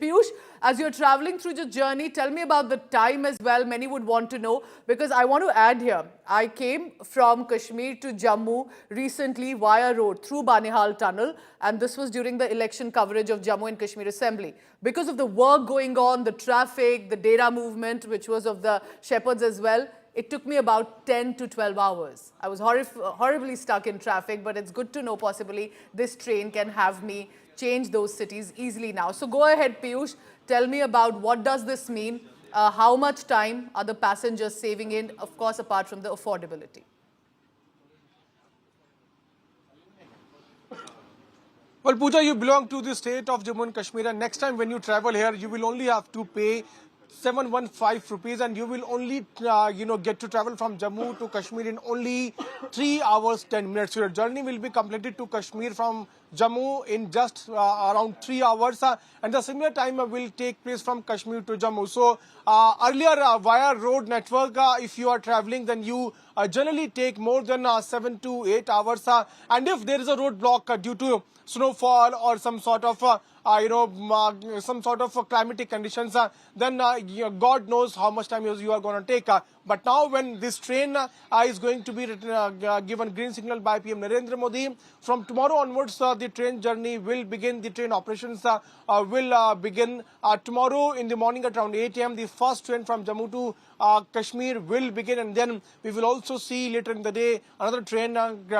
Piyush, as you're traveling through your journey, tell me about the time as well. Many would want to know, because I want to add here, I came from Kashmir to Jammu recently via road through Banihal Tunnel, and this was during the election coverage of Jammu and Kashmir Assembly. Because of the work going on, the traffic, the data movement, which was of the shepherds as well, it took me about 10 to 12 hours. I was horribly stuck in traffic, but it's good to know possibly this train can have me change those cities easily now. So go ahead, Piyush, tell me about what does this mean, how much time are the passengers saving in, of course, apart from the affordability. Well, Pooja, you belong to the state of Jammu and Kashmir, and next time when you travel here, you will only have to pay 715 rupees, and you will only, get to travel from Jammu to Kashmir in only 3 hours 10 minutes. So your journey will be completed to Kashmir from Jammu in just around 3 hours, and the similar time will take place from Kashmir to Jammu. So earlier via road network, if you are traveling, then you generally take more than 7 to 8 hours, and if there is a roadblock due to snowfall or some sort of climatic conditions, then God knows how much time you are going to take. But now when this train is going to be given green signal by PM Narendra Modi, from tomorrow onwards the train journey will begin. The train operations will begin tomorrow in the morning at around 8 a.m. The first train from Jammu to Kashmir will begin, and then we will also see later in the day another train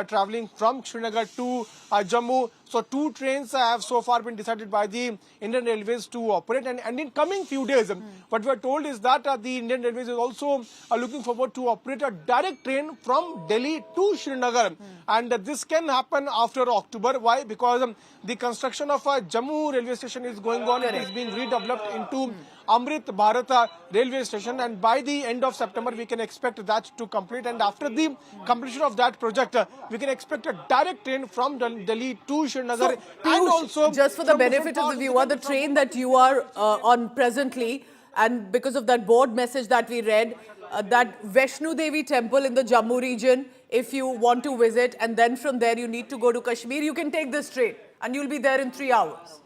traveling from Srinagar to Jammu. So 2 trains have so far been decided by the Indian Railways to operate, and in coming few days, what we are told is that the Indian Railways is also looking forward to operate a direct train from Delhi to Srinagar, and this can happen after October. Why? Because the construction of Jammu railway station is going on. It is being redeveloped into Amrit Bharat railway station, and by the end of September we can expect that to complete, and after the completion of that project we can expect a direct train from Delhi to Srinagar. So, And Piyush, also just for the benefit of the viewer, the train that you are on presently, and because of that board message that we read, that Vaishno Devi temple in the Jammu region, if you want to visit, and then from there you need to go to Kashmir, you can take this train and you'll be there in 3 hours.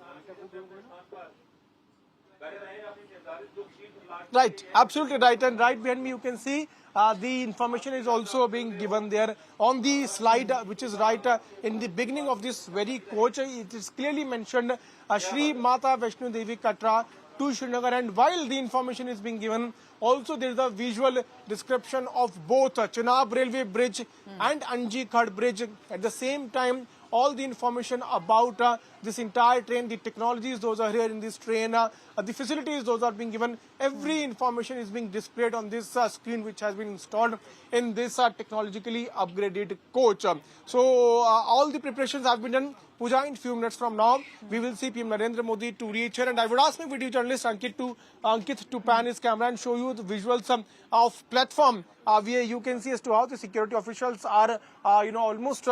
Right, absolutely right. And right behind me you can see the information is also being given there on the slide, which is right in the beginning of this very coach. It is clearly mentioned Shri Mata Vaishno Devi Katra to Srinagar, and while the information is being given, also there is a visual description of both Chenab Railway Bridge and Anji Khad Bridge. At the same time, all the information about this entire train, the technologies, those are here in this train, the facilities, those are being given. Every information is being displayed on this screen, which has been installed in this technologically upgraded coach. So all the preparations have been done. Pooja, in few minutes from now, we will see PM Narendra Modi to reach here, and I would ask my video journalist Ankit to pan his camera and show you the visuals of platform where you can see as to how the security officials are, almost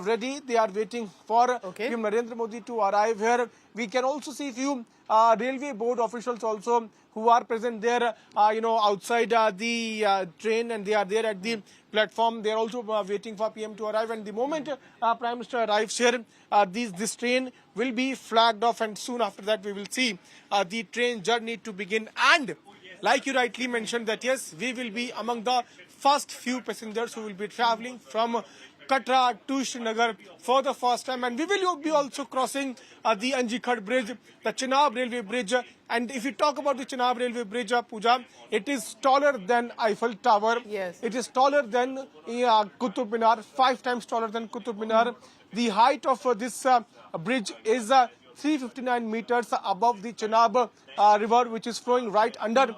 ready. They are waiting for PM Narendra Modi to arrive here. We can also see few railway board officials also who are present there, outside the train, and they are there at the platform. They are also waiting for PM to arrive, and the moment Prime Minister arrives here, this train will be flagged off, and soon after that we will see the train journey to begin. And like you rightly mentioned that yes, we will be among the first few passengers who will be traveling from Katra to Srinagar for the first time, and we will be also crossing the Anji Khad Bridge, the Chenab Railway Bridge. And if you talk about the Chenab Railway Bridge, Pooja, it is taller than Eiffel Tower. Yes. It is taller than Qutub Minar, 5 times taller than Qutub Minar. The height of this bridge is 359 meters above the Chenab river, which is flowing right under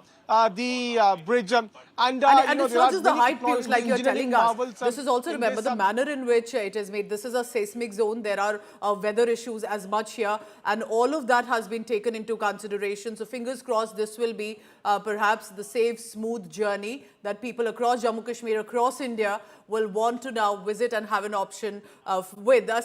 the bridge. And it's not just the height, Piyush, like you're telling us. This is also, remember, the manner in which it is made. This is a seismic zone. There are weather issues as much here. And all of that has been taken into consideration. So fingers crossed, this will be perhaps the safe, smooth journey that people across Jammu Kashmir, across India will want to now visit and have an option with us.